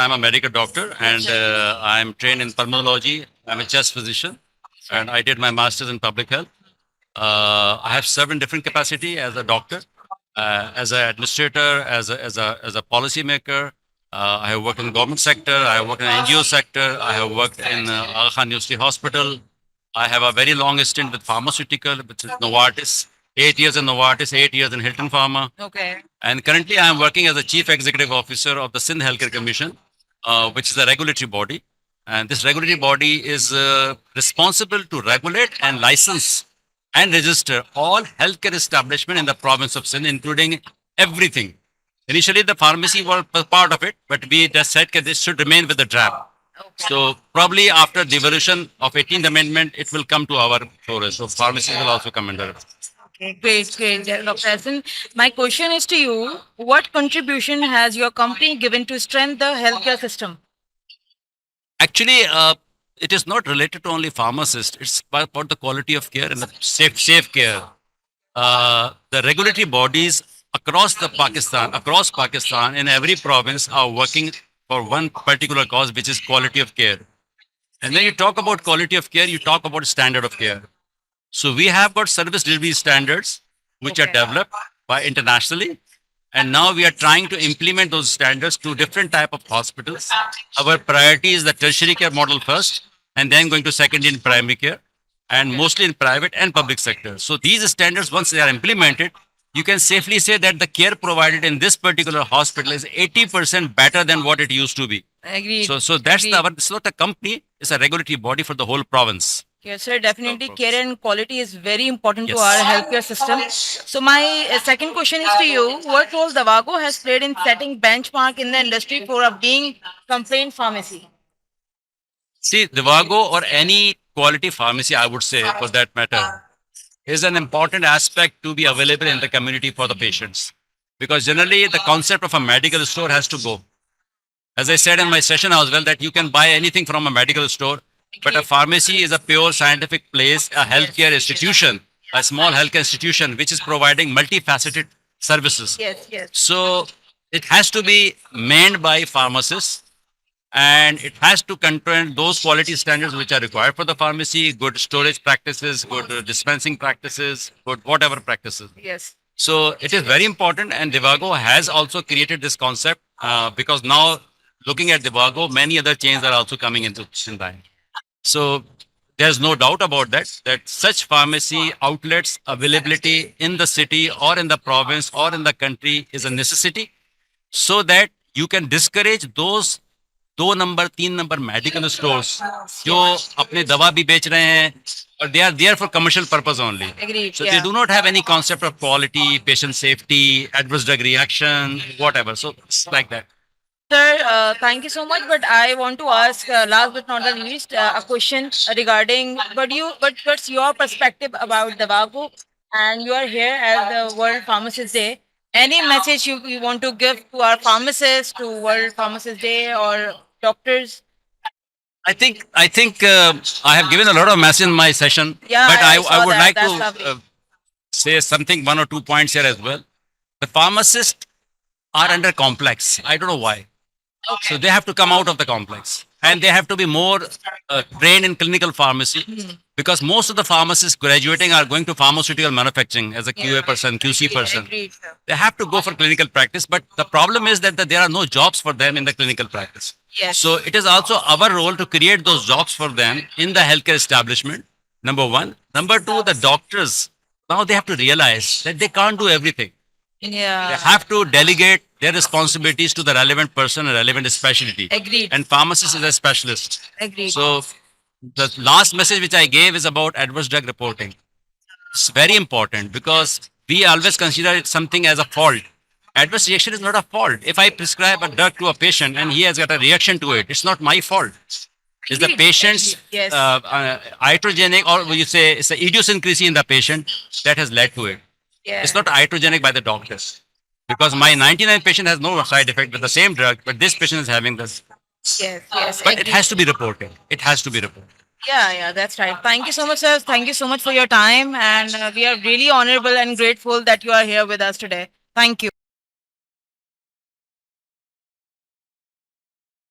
I'm a medical doctor and I'm trained in pulmonology. I'm a chest physician and I did my master's in public health. I have served in different capacity as a doctor, as an administrator, as a policy maker. I have worked in the government sector. I have worked in the NGO sector. I have worked in Aga Khan University Hospital. I have a very long stint with pharmaceutical, which is Novartis. 8 years in Novartis, 8 years in Hilton Pharma. Okay. And currently, I am working as a Chief Executive Officer of the Sindh Healthcare Commission, which is a regulatory body. And this regulatory body is responsible to regulate and license and register all healthcare establishment in the province of Sindh, including everything. Initially, the pharmacy was part of it, but we just said that this should remain with the DRAP. So probably after devolution of 18th Amendment, it will come to our forest. So pharmacies will also come under it. Okay, great, Dr. Hassan. My question is to you: what contribution has your company given to strengthen the healthcare system? Actually, it is not related to only pharmacists. It's about the quality of care and the safe care. The regulatory bodies across Pakistan, in every province are working for one particular cause, which is quality of care. And when you talk about quality of care, you talk about standard of care. So we have got service delivery standards, which are Okay. developed by internationally. And now we are trying to implement those standards to different type of hospitals. Our priority is the tertiary care model first, and then going to secondary and primary care, and mostly in private and public sector. So these standards, once they are implemented, you can safely say that the care provided in this particular hospital is 80% better than what it used to be. Agreed. So that's Agreed. it's not a company, it's a regulatory body for the whole province. Yes, sir. Definitely, problem. care and quality is very important to Yes. our healthcare system. So, my second question is to you: what role Davago has played in setting benchmark in the industry for being complaint pharmacy? See, Divago or any quality pharmacy, I would say, for that matter, is an important aspect to be available in the community for the patients. Because generally, the concept of a medical store has to go. As I said in my session as well, that you can buy anything from a medical store, but a pharmacy is a pure scientific place, a healthcare institution, a small healthcare institution, which is providing multifaceted services. Yes, yes. So it has to be manned by pharmacists and it has to contain those quality standards which are required for the pharmacy, good storage practices, good dispensing practices, good whatever practices. Yes. So it is very important, and Divago has also created this concept because now, looking at Divago, many other chains are also coming into Sindai. So there's no doubt about that such pharmacy outlets availability in the city or in the province or in the country is a necessity, so that you can discourage those 2 number 3 number medical stores जो अपने दवा भी बेच रहे हैं और they are there for commercial purpose only. Agreed. So Yeah. they do not have any concept of quality, patient safety, adverse drug reaction, whatever. So it's like that. Sir, thank you so much. But I want to ask, last but not the least, a question regarding. What's your perspective about Davago? And you are here at the World Pharmacist Day. Any message you want to give to our pharmacists, to World Pharmacist Day, or doctors? I think I have given a lot of message in my session, Yeah, but I I saw would that. like That's to lovely. say something, 1 or 2 points here as well. The pharmacists are under complex. I don't know why. So they have to come out of the complex and they have to be more trained in clinical pharmacy because most of the pharmacists graduating are going to pharmaceutical manufacturing as a QA person, QC person. Agreed, sir. They have to go for clinical practice, but the problem is that there are no jobs for them in the clinical practice. Yes. So it is also our role to create those jobs for them in the healthcare establishment. Number one. Number two, the doctors, now they have to realize that they can't do everything. They Yeah. have to delegate their responsibilities to the relevant person and relevant specialty. Agreed. And pharmacist is a specialist. Agreed. So the last message which I gave is about adverse drug reporting. It's very important because we always consider it something as a fault. Adverse reaction is not a fault. If I prescribe a drug to a patient and he has got a reaction to it, it's not my fault. It's the Agreed. patient's Yes. iatrogenic, or you say it's the idiosyncrasy in the patient that has led to it. Yeah. It's not iatrogenic by the doctors. Because my 99 patient has no side effect with the same drug, but this patient is having this. Yes. Yes. But it agreed. has to be reported. It has to be reported. Yeah, that's right. Thank you so much, sir. Thank you so much for your time. And we are really honorable and grateful that you are here with us today. Thank you.